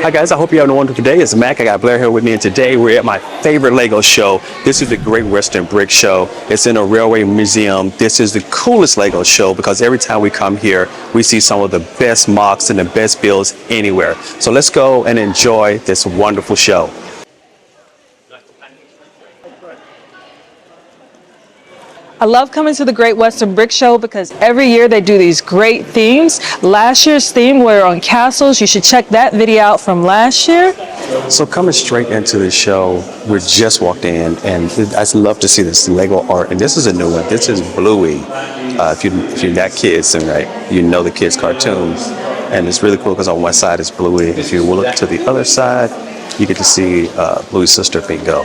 Hi guys, I hope you're having a wonderful day. It's Mac. I got Blair here with me, and today we're at my favorite Lego show. This is the Great Western Brick Show. It's in a railway museum. This is the coolest Lego show because every time we come here, we see some of the best mocks and the best builds anywhere. So let's go and enjoy this wonderful show. I love coming to the Great Western Brick Show because every year they do these great themes. Last year's theme were on castles. You should check that video out from last year. So coming straight into the show, we just walked in, and I love to see this Lego art. And this is a new one. This is Bluey. If you got kids, and right, you know the kids' cartoons, and it's really cool because on one side is Bluey. If you look to the other side, you get to see Bluey's sister Bingo.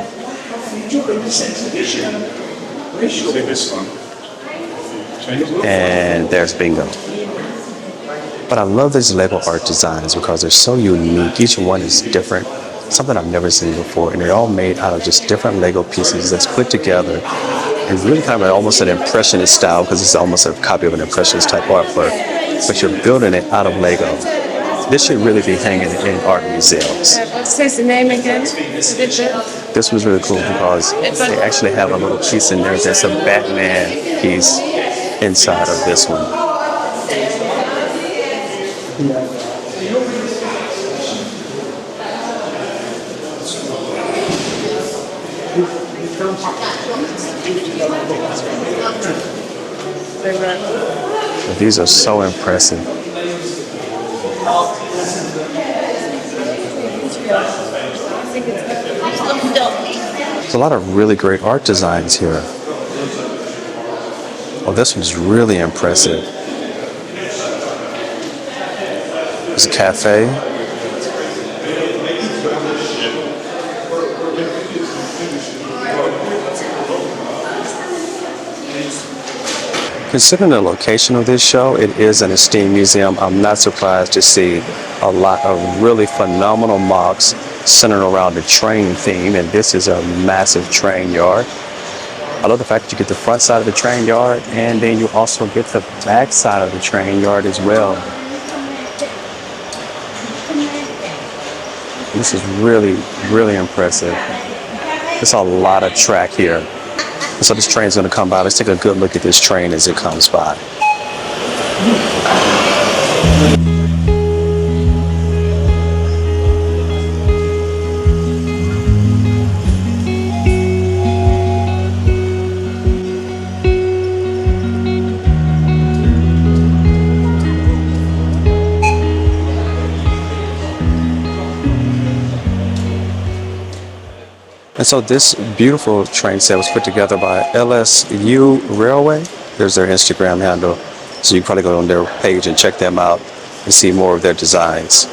And there's Bingo. But I love these Lego art designs because they're so unique. Each one is different, something I've never seen before, and they're all made out of just different Lego pieces that's put together. It's really kind of almost an impressionist style because it's almost a copy of an impressionist type artwork, but you're building it out of Lego. This should really be hanging in art museums. What says the name again? This was really cool because they actually have a little piece in there. There's a Batman piece inside of this one. These are so impressive. There's a lot of really great art designs here. Oh, this one's really impressive. There's a cafe. Considering the location of this show, it is an esteemed museum. I'm not surprised to see a lot of really phenomenal mocks centered around the train theme, and this is a massive train yard. I love the fact that you get the front side of the train yard, and then you also get the back side of the train yard as well. This is really, really impressive. There's a lot of track here. So this train's going to come by. Let's take a good look at this train as it comes by. And so this beautiful train set was put together by LSU Railway. There's their Instagram handle. So you can probably go on their page and check them out and see more of their designs.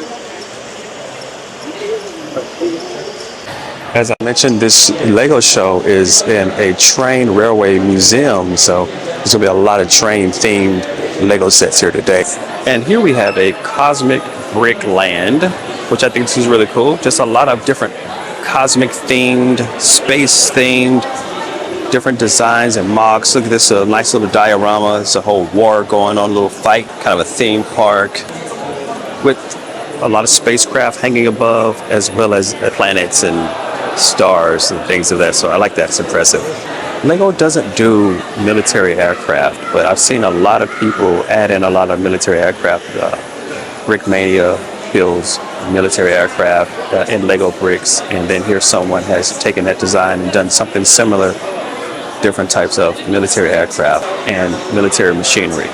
As I mentioned, this Lego show is in a train railway museum. So there's going to be a lot of train themed Lego sets here today. And here we have a cosmic brick land, which I think is really cool. Just a lot of different cosmic themed, space themed, different designs and mocks. Look at this nice little diorama. It's a whole war going on, a little fight, kind of a theme park with a lot of spacecraft hanging above, as well as planets and stars and things of that sort. I like that. It's impressive. Lego doesn't do military aircraft, but I've seen a lot of people add in a lot of military aircraft. Brickmania builds military aircraft in Lego bricks, and then here someone has taken that design and done something similar, different types of military aircraft and military machinery.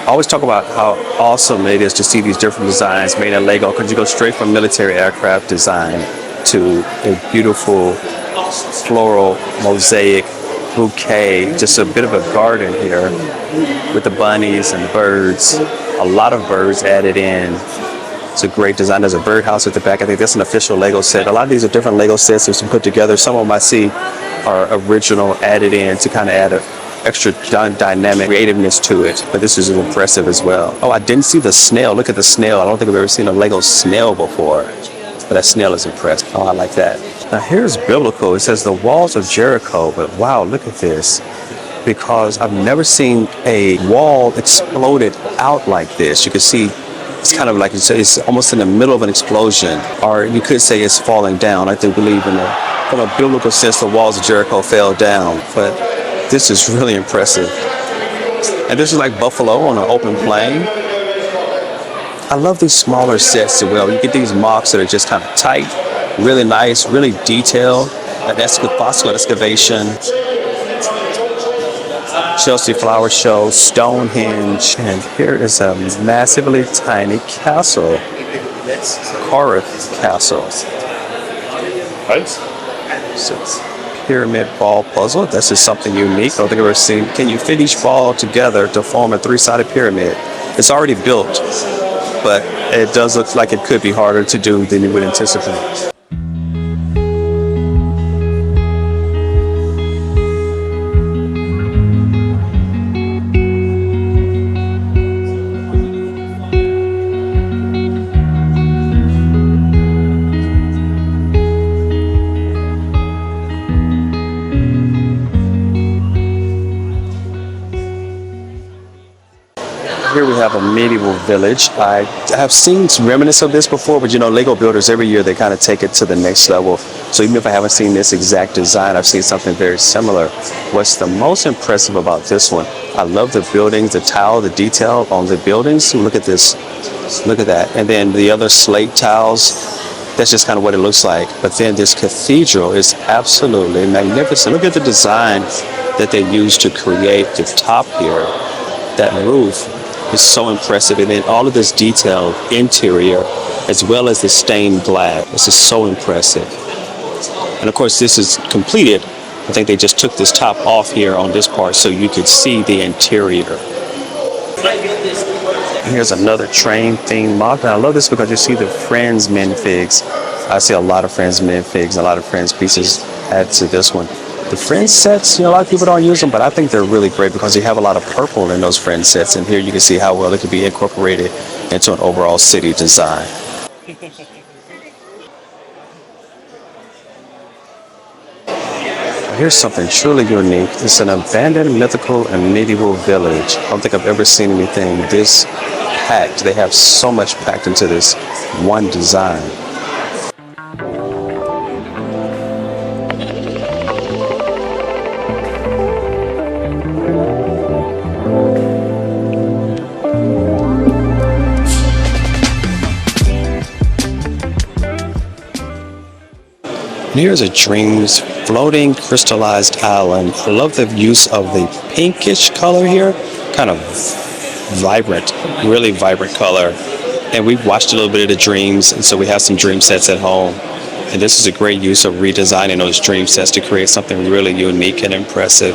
I always talk about how awesome it is to see these different designs made in Lego, because you go straight from military aircraft design to a beautiful floral mosaic bouquet, just a bit of a garden here with the bunnies and the birds. A lot of birds added in. It's a great design. There's a birdhouse at the back. I think that's an official Lego set. A lot of these are different Lego sets that's been put together. Some of them I see are original, added in to kind of add an extra dynamic creativeness to it. But this is impressive as well. Oh, I didn't see the snail. Look at the snail. I don't think I've ever seen a Lego snail before. But that snail is impressed. Oh, I like that. Now here's biblical. It says the walls of Jericho. But wow, look at this. because I've never seen a wall exploded out like this. You can see it's kind of like it's almost in the middle of an explosion, or you could say it's falling down. I do believe from a biblical sense, the walls of Jericho fell down, but this is really impressive. And this is like Buffalo on an open plain. I love these smaller sets as well. You get these mocks that are just kind of tight, really nice, really detailed. An fossil excavation, Chelsea Flower Show, Stonehenge, and here is a massively tiny castle, Corinth Castle. So, pyramid ball puzzle. This is something unique. I don't think I've ever seen. Can you fit each ball together to form a three-sided pyramid? It's already built, but it does look like it could be harder to do than you would anticipate. Here we have a medieval village. I have seen some remnants of this before, but Lego builders, every year they kind of take it to the next level. So even if I haven't seen this exact design, I've seen something very similar. What's the most impressive about this one? I love the buildings, the tile, the detail on the buildings. Look at this. Look at that. And then the other slate tiles, that's just kind of what it looks like. But then this cathedral is absolutely magnificent. Look at the design that they used to create the top here. That roof is so impressive, and then all of this detailed interior as well as the stained glass. This is so impressive. And of course this is completed. I think they just took this top off here on this part so you could see the interior. Here's another train themed mock, and I love this because you see the Friends minifigs. I see a lot of Friends minifigs, a lot of Friends pieces added to this one. The Friends sets, a lot of people don't use them, but I think they're really great because you have a lot of purple in those Friends sets. And here you can see how well it could be incorporated into an overall city design. Here's something truly unique. It's an abandoned mythical and medieval village. I don't think I've ever seen anything this packed. They have so much packed into this one design. Here's a dreams floating crystallized island. I love the use of the pinkish color here, kind of vibrant, really vibrant color. And we've watched a little bit of the dreams, and so we have some dream sets at home. And this is a great use of redesigning those dream sets to create something really unique and impressive.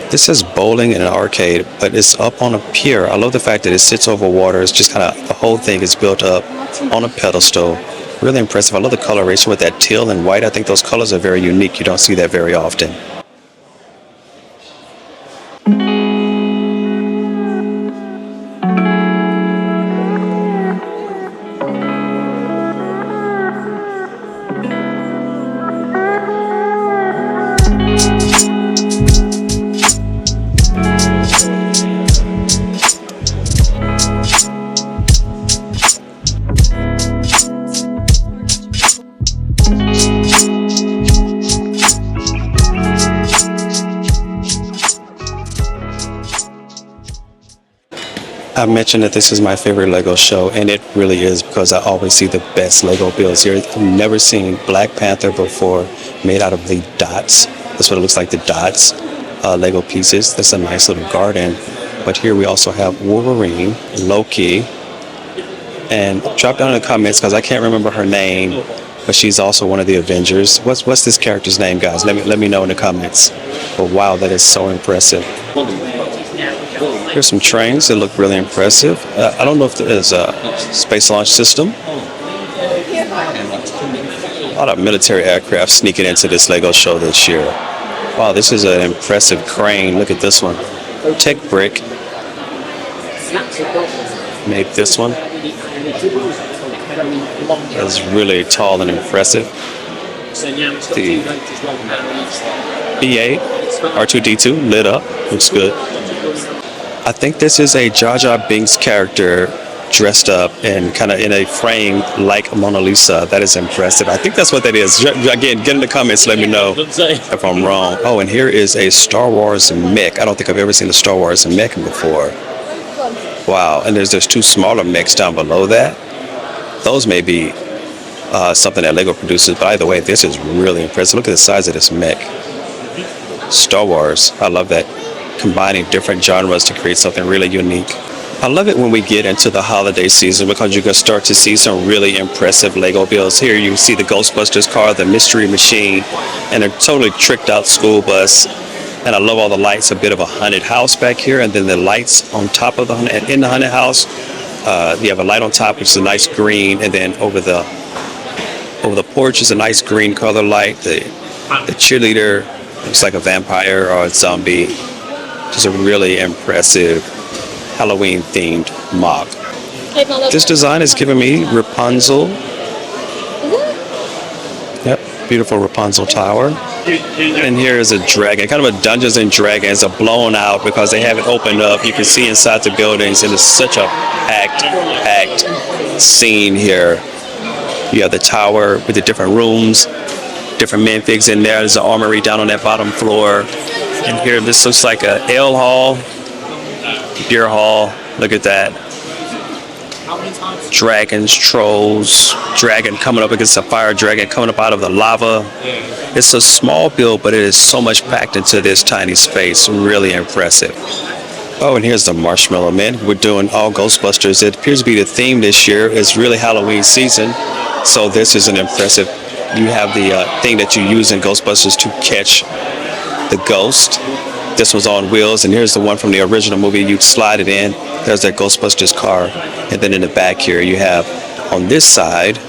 This says bowling and an arcade, but it's up on a pier. I love the fact that it sits over water. It's just kind of, the whole thing is built up on a pedestal. Really impressive. I love the coloration with that teal and white. I think those colors are very unique. You don't see that very often. I mentioned that this is my favorite Lego show, and it really is because I always see the best Lego builds here. I've never seen Black Panther before, made out of the dots. That's what it looks like, the dots Lego pieces. That's a nice little garden. But here we also have Wolverine, Loki, and drop down in the comments because I can't remember her name, but she's also one of the Avengers. What's this character's name, guys? Let me know in the comments. But wow, that is so impressive. Here's some trains that look really impressive. I don't know if there is a space launch system. A lot of military aircraft sneaking into this Lego show this year. Wow, this is an impressive crane. Look at this one. Tech Brick made this one. It's really tall and impressive. The B8. R2D2 lit up. Looks good. I think this is a Jar Jar Binks character dressed up and kind of in a frame like Mona Lisa. That is impressive. I think that's what that is. Again, get in the comments. Let me know if I'm wrong. Oh, and here is a Star Wars mech. I don't think I've ever seen a Star Wars mech before. Wow. And there's two smaller mechs down below that. Those may be something that Lego produces. But either way, this is really impressive. Look at the size of this mech. Star Wars. I love that. Combining different genres to create something really unique. I love it when we get into the holiday season because you can start to see some really impressive Lego builds. Here you see the Ghostbusters car, the Mystery Machine, and a totally tricked out school bus. And I love all the lights, a bit of a haunted house back here, and then the lights on top of in the haunted house. You have a light on top, which is a nice green, and then over the porch is a nice green color light. The cheerleader looks like a vampire or a zombie. Just a really impressive Halloween themed mock. This design is giving me Rapunzel. Yep, beautiful Rapunzel tower. And here is a dragon, kind of a Dungeons and Dragons, a blown out because they haven't opened up. You can see inside the buildings, and it's such a packed scene here. You have the tower with the different rooms, different minifigs in there. There's an armory down on that bottom floor. And here, this looks like a ale hall, beer hall. Look at that. Dragons, trolls, dragon coming up against a fire dragon coming up out of the lava. It's a small build, but it is so much packed into this tiny space. Really impressive. Oh, and here's the Marshmallow Man. We're doing all Ghostbusters. It appears to be the theme this year. It's really Halloween season. So this is an impressive. You have the thing that you use in Ghostbusters to catch the ghost. This was on wheels, and here's the one from the original movie. You'd slide it in. There's that Ghostbusters car, and then in the back here you have on this side.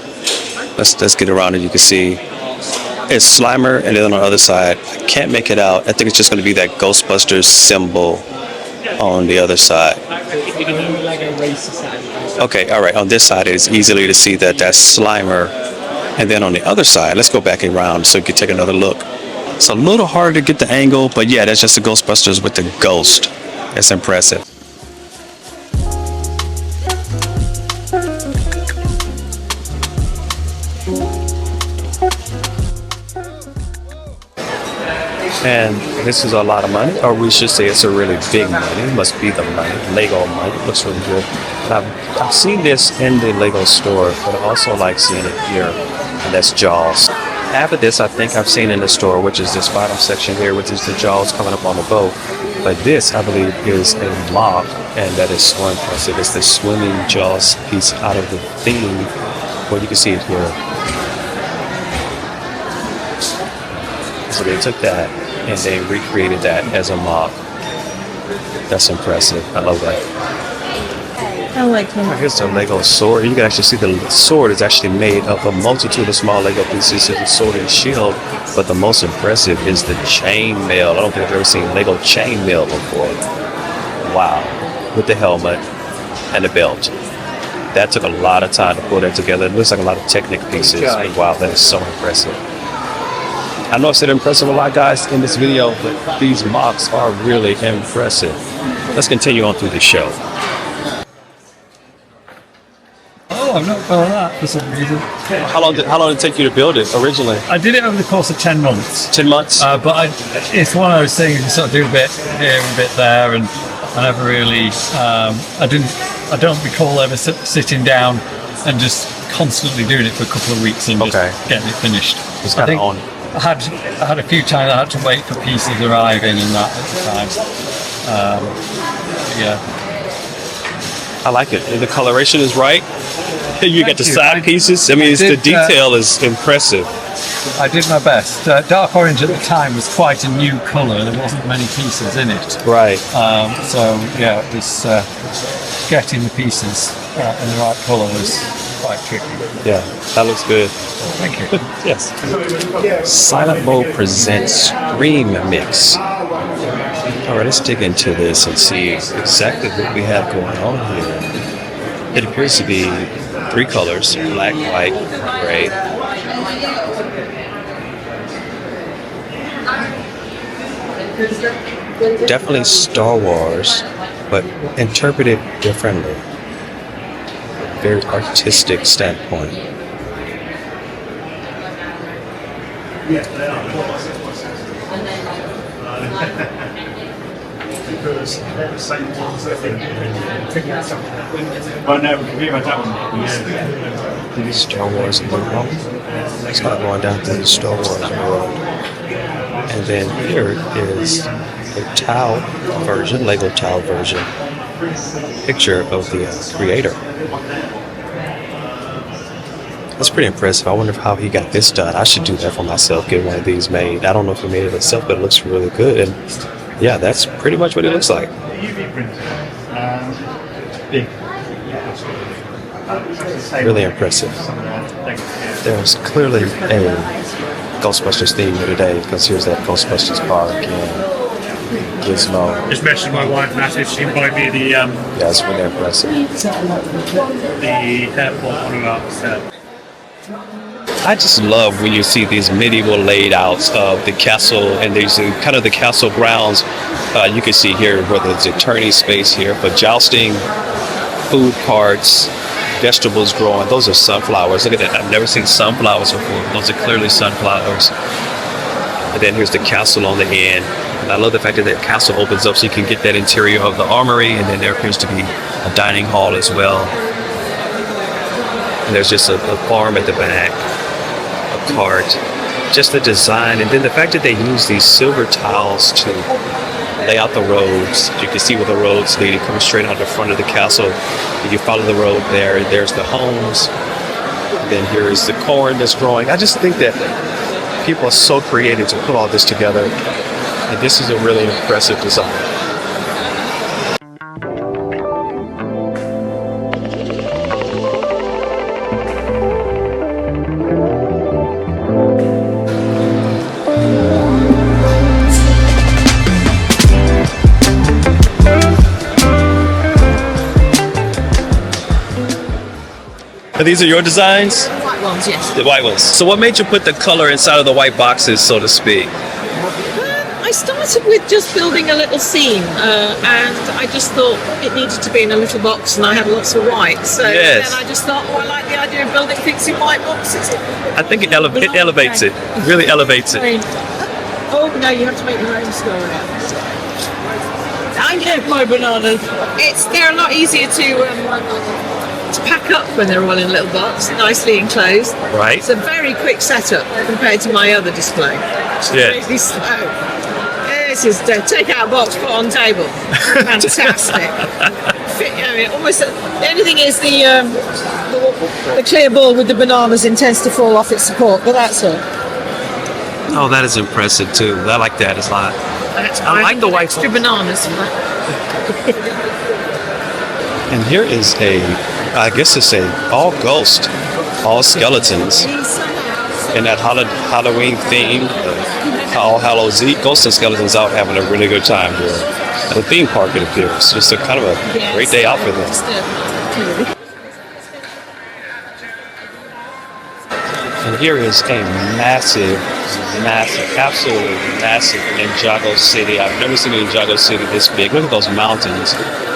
Let's get around and you can see it's Slimer, and then on the other side I can't make it out. I think it's just going to be that Ghostbusters symbol on the other side. Okay, all right. On this side it's easily to see that that's Slimer, and then on the other side, let's go back around so you can take another look. It's a little hard to get the angle, but yeah, that's just the Ghostbusters with the ghost. It's impressive. And this is a lot of money, or we should say it's a really big money. It must be the money, Lego money. It looks really good. I've seen this in the Lego store, but I also like seeing it here, and that's Jaws. Half of this I think I've seen in the store, which is this bottom section here, which is the Jaws coming up on the boat. But this, I believe, is a mock, and that is so impressive. It's the swimming Jaws piece out of the theme. Well, you can see it here. So they took that and they recreated that as a mock. That's impressive. I love that. I like them. Here's the Lego sword. You can actually see the sword is actually made of a multitude of small Lego pieces. It's a sword and shield, but the most impressive is the chainmail. I don't think I've ever seen Lego chainmail before. Wow. With the helmet and the belt. That took a lot of time to pull that together. It looks like a lot of Technic pieces. Wow, that is so impressive. I know I said impressive a lot, guys, in this video, but these mocks are really impressive. Let's continue on through the show. Oh, I've not thought of that for some reason. How long did it take you to build it originally? I did it over the course of 10 months. 10 months? But it's one of those things you sort of do a bit here and a bit there, and I never really, I don't recall ever sitting down and just constantly doing it for a couple of weeks and just getting it finished. It's kind of on. I had a few times I had to wait for pieces arriving and that at the time. Yeah. I like it. The coloration is right. You get the side pieces. I mean, the detail is impressive. I did my best. Dark orange at the time was quite a new colour. There wasn't many pieces in it. Right. So yeah, it was getting the pieces in the right colour was quite tricky. Yeah, that looks good. Thank you. Yes. Silent Mode presents Scream Mix. All right, let's dig into this and see exactly what we have going on here. It appears to be 3 colors: black, white, gray. Definitely Star Wars, but interpreted differently. Very artistic standpoint. Star Wars logo. It's not going down through the Star Wars world. And then here is a tile version, Lego tile version, picture of the creator. That's pretty impressive. I wonder how he got this done. I should do that for myself, get one of these made. I don't know if he made it himself, but it looks really good. And yeah, that's pretty much what it looks like. Really impressive. There's clearly a Ghostbusters theme here today, because here's that Ghostbusters car again. Gizmo. Just mentioned my wife, Natalie, she invited me to the Yeah, it's really impressive. airport on about set. I just love when you see these medieval layouts of the castle, and these kind of the castle grounds. You can see here where there's a turning space here for jousting, food carts, vegetables growing. Those are sunflowers. Look at that. I've never seen sunflowers before. Those are clearly sunflowers. And then here's the castle on the end. And I love the fact that that castle opens up so you can get that interior of the armory, and then there appears to be a dining hall as well. And there's just a farm at the back, a cart, just the design, and then the fact that they use these silver tiles to lay out the roads. You can see where the roads lead. It comes straight out the front of the castle. You follow the road there, and there's the homes. And then here is the corn that's growing. I just think that people are so creative to put all this together. And this is a really impressive design. These are your designs? White ones, yes. The white ones. So what made you put the color inside of the white boxes, so to speak? I started with just building a little scene, and I just thought it needed to be in a little box, and I had lots of white. So Yes. then I just thought, I like the idea of building things in white boxes. I think it elevates it. Really elevates it. Oh no, you have to make your own story. I get my bananas. They're a lot easier to pack up when they're all in a little box, nicely enclosed. Right. It's a very quick setup compared to my other display. Yeah. Really slow. This is take out a box, put on table. Fantastic. Almost. The only thing is the clear ball with the bananas intends to fall off its support, but that's all. Oh, that is impressive too. I like that a lot. I like the white extra bananas for that. And here is I guess it's all ghost, all skeletons. In that Halloween theme, All Hallows Eve, ghosts and skeletons out having a really good time here. At the theme park, it appears. Just a kind of a great day out for them. And here is a massive, absolutely massive Ninjago city. I've never seen a Ninjago city this big. Look at those mountains.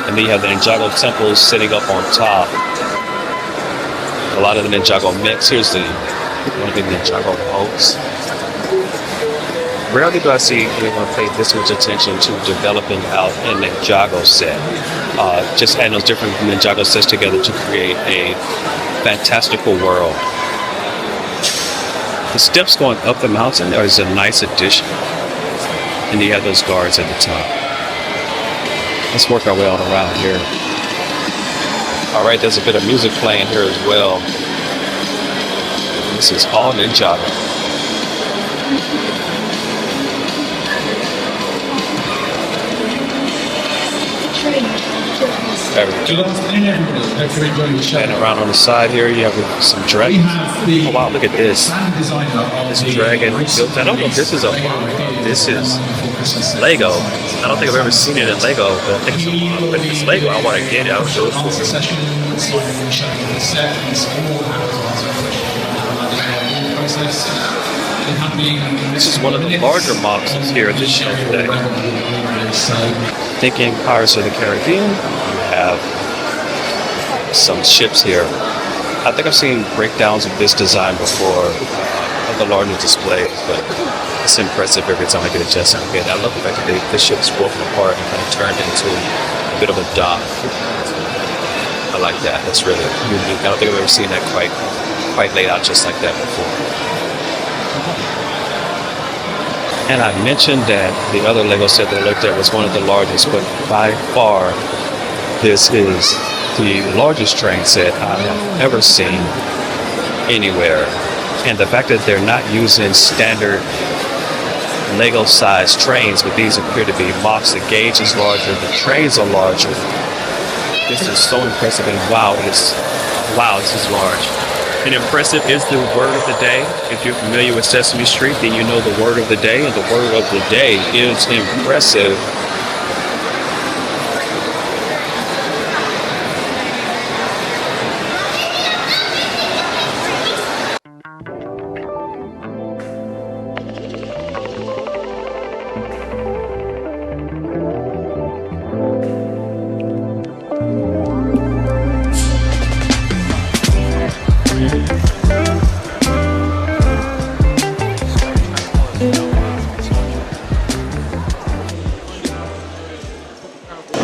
And then you have the Ninjago temples sitting up on top. A lot of the Ninjago mix. Here's one of the Ninjago boats. Rarely do I see anyone pay this much attention to developing out a Ninjago set. Just adding those different Ninjago sets together to create a fantastical world. The steps going up the mountain is a nice addition. And you have those guards at the top. Let's work our way all around here. All right, there's a bit of music playing here as well. This is all Ninjago. And around on the side here, you have some dragons. Oh wow, look at this. This dragon built. I don't know if this is Lego. I don't think I've ever seen it in Lego, but I think if it's Lego, I want to get it. I'll show it for you. This is one of the larger models here at this show today. Thinking Pirates of the Caribbean, you have some ships here. I think I've seen breakdowns of this design before of the larger displays, but it's impressive every time I get a chance to look at it. I love the fact that the ship's broken apart and kind of turned into a bit of a dock. I like that. That's really unique. I don't think I've ever seen that quite laid out just like that before. And I mentioned that the other Lego set that I looked at was one of the largest, but by far, this is the largest train set I have ever seen anywhere. And the fact that they're not using standard Lego-sized trains, but these appear to be MOCs. The gauge is larger, the trains are larger. This is so impressive, and wow, this is large. And impressive is the word of the day. If you're familiar with Sesame Street, then you know the word of the day, and the word of the day is impressive.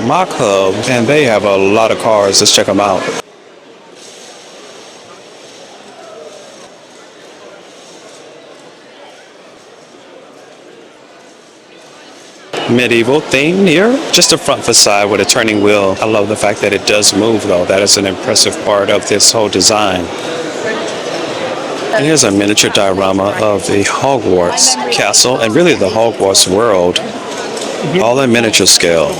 Mock Hub, and they have a lot of cars. Let's check them out. Medieval theme here, just a front facade with a turning wheel. I love the fact that it does move though. That is an impressive part of this whole design. And here's a miniature diorama of the Hogwarts castle and really the Hogwarts world, all in miniature scale.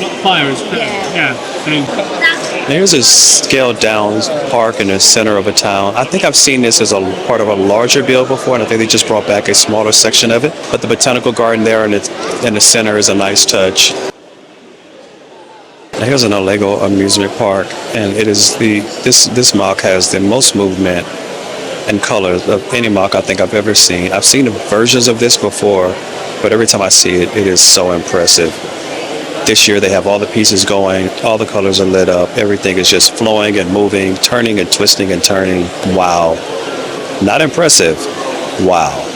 Here's a scaled down park in the center of a town. I think I've seen this as a part of a larger build before, and I think they just brought back a smaller section of it. But the botanical garden there in the center is a nice touch. Now here's another Lego amusement park, and it is this MOC has the most movement and colors of any MOC I think I've ever seen. I've seen versions of this before, but every time I see it, it is so impressive. This year they have all the pieces going, all the colors are lit up, everything is just flowing and moving, turning and twisting and turning. Wow. Not impressive. Wow.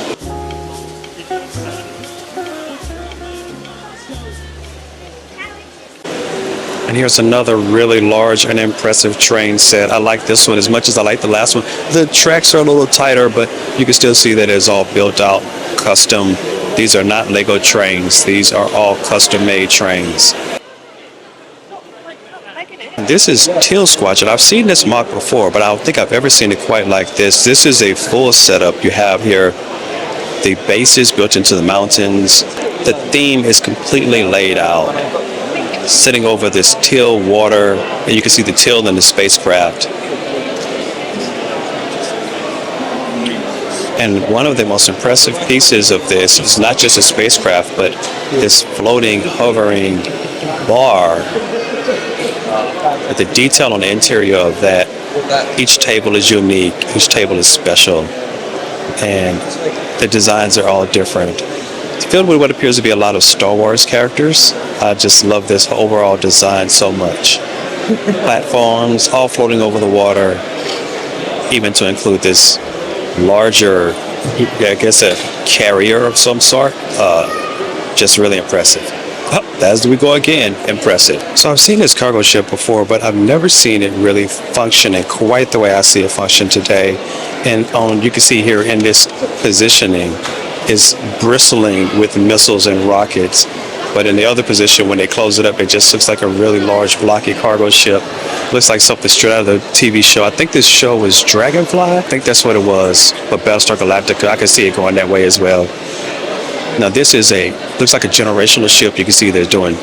And here's another really large and impressive train set. I like this one as much as I like the last one. The tracks are a little tighter, but you can still see that it's all built out, custom. These are not Lego trains. These are all custom-made trains. This is Teal Squadron. I've seen this MOC before, but I don't think I've ever seen it quite like this. This is a full setup. You have here the bases built into the mountains. The theme is completely laid out, sitting over this teal water, and you can see the teal in the spacecraft. And one of the most impressive pieces of this is not just a spacecraft, but this floating, hovering bar. The detail on the interior of that, each table is unique, each table is special, and the designs are all different. It's filled with what appears to be a lot of Star Wars characters. I just love this overall design so much. Platforms all floating over the water, even to include this larger, I guess a carrier of some sort. Just really impressive. Oh, as we go again, impressive. So I've seen this cargo ship before, but I've never seen it really functioning quite the way I see it function today. And you can see here in this positioning is bristling with missiles and rockets. But in the other position, when they close it up, it just looks like a really large, blocky cargo ship. Looks like something straight out of the TV show. I think this show was Dragonfly. I think that's what it was. But Battlestar Galactica, I can see it going that way as well. Now this is looks like a generational ship. You can see they're doing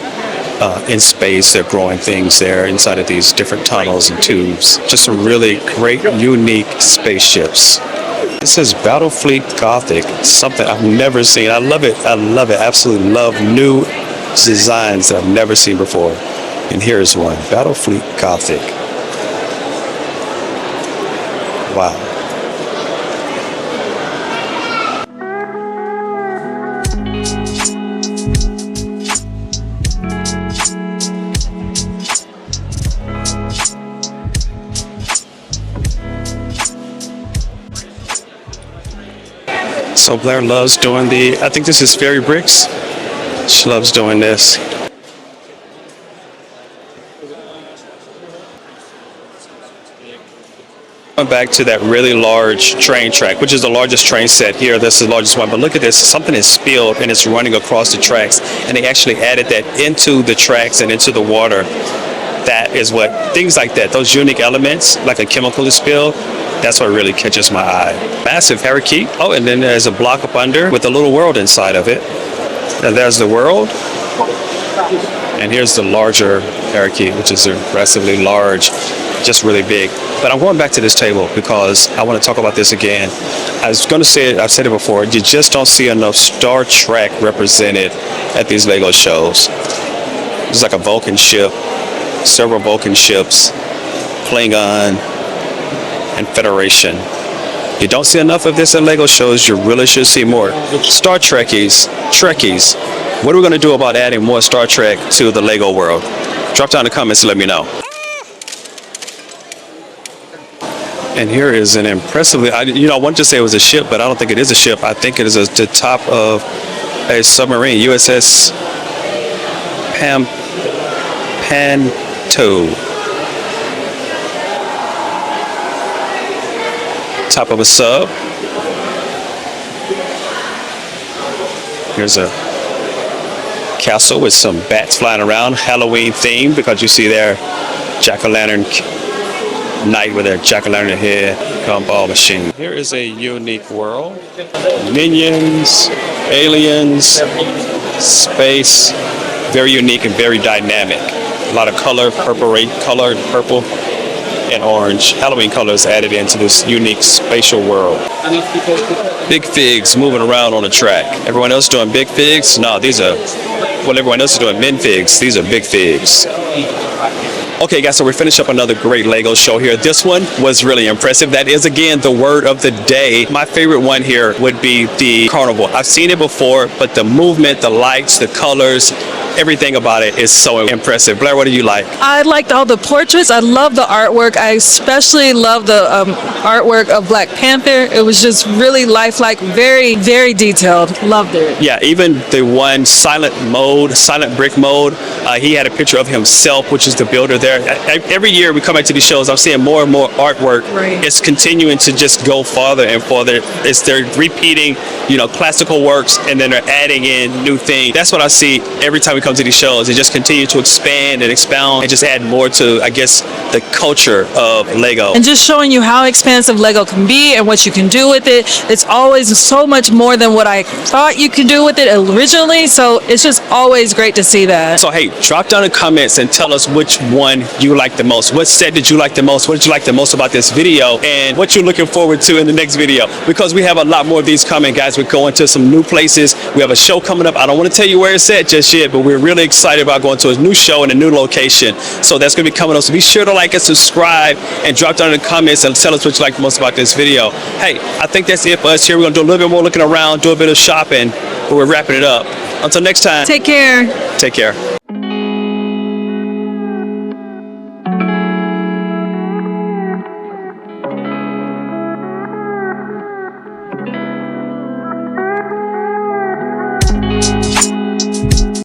in space. They're growing things there inside of these different tunnels and tubes. Just some really great, unique spaceships. It says Battlefleet Gothic, something I've never seen. I love it. I love it. Absolutely love new designs that I've never seen before. And here's one, Battlefleet Gothic. Wow. So Blair loves doing I think this is fairy bricks. She loves doing this. Going back to that really large train track, which is the largest train set here. This is the largest one. But look at this. Something is spilled and it's running across the tracks. And they actually added that into the tracks and into the water. That is what, things like that, those unique elements, like a chemical is spilled, that's what really catches my eye. Massive parakeet. Oh, and then there's a block up under with a little world inside of it. And there's the world. And here's the larger parakeet, which is impressively large, just really big. But I'm going back to this table because I want to talk about this again. I was going to say it, I've said it before, you just don't see enough Star Trek represented at these Lego shows. It's like a Vulcan ship, several Vulcan ships, Klingon, and Federation. You don't see enough of this at Lego shows. You really should see more. Star Trekkies. What are we going to do about adding more Star Trek to the Lego world? Drop down in the comments and let me know. And here is an impressively, I wanted to say it was a ship, but I don't think it is a ship. I think it is the top of a submarine, USS Panto. Top of a sub. Here's a castle with some bats flying around, Halloween themed, because you see there jack-o'-lantern knight with their jack-o'-lantern head, gumball machine. Here is a unique world. Minions, aliens, space, very unique and very dynamic. A lot of color, purple and orange. Halloween colors added into this unique spatial world. Big figs moving around on the track. Everyone else doing big figs? No, everyone else is doing min figs. These are big figs. Okay guys, so we finished up another great Lego show here. This one was really impressive. That is again the word of the day. My favorite one here would be the carnival. I've seen it before, but the movement, the lights, the colors, everything about it is so impressive. Blair, what do you like? I liked all the portraits. I love the artwork. I especially love the artwork of Black Panther. It was just really lifelike, very, very detailed. Loved it. Yeah, even the one silent brick mode, he had a picture of himself, which is the builder there. Every year we come back to these shows, I'm seeing more and more artwork. Right. It's continuing to just go farther and farther. They're repeating, classical works, and then they're adding in new things. That's what I see every time we come to these shows. They just continue to expand and expound and just add more to, I guess, the culture of Lego. And just showing you how expansive Lego can be and what you can do with it. It's always so much more than what I thought you could do with it originally. So it's just always great to see that. So hey, drop down in the comments and tell us which one you like the most. What set did you like the most? What did you like the most about this video? And what you're looking forward to in the next video? Because we have a lot more of these coming, guys. We're going to some new places. We have a show coming up. I don't want to tell you where it's at just yet, but we're really excited about going to a new show in a new location. So that's going to be coming up. So be sure to like and subscribe and drop down in the comments and tell us what you like the most about this video. Hey, I think that's it for us here. We're going to do a little bit more looking around, do a bit of shopping, but we're wrapping it up. Until next time. Take care. Take care.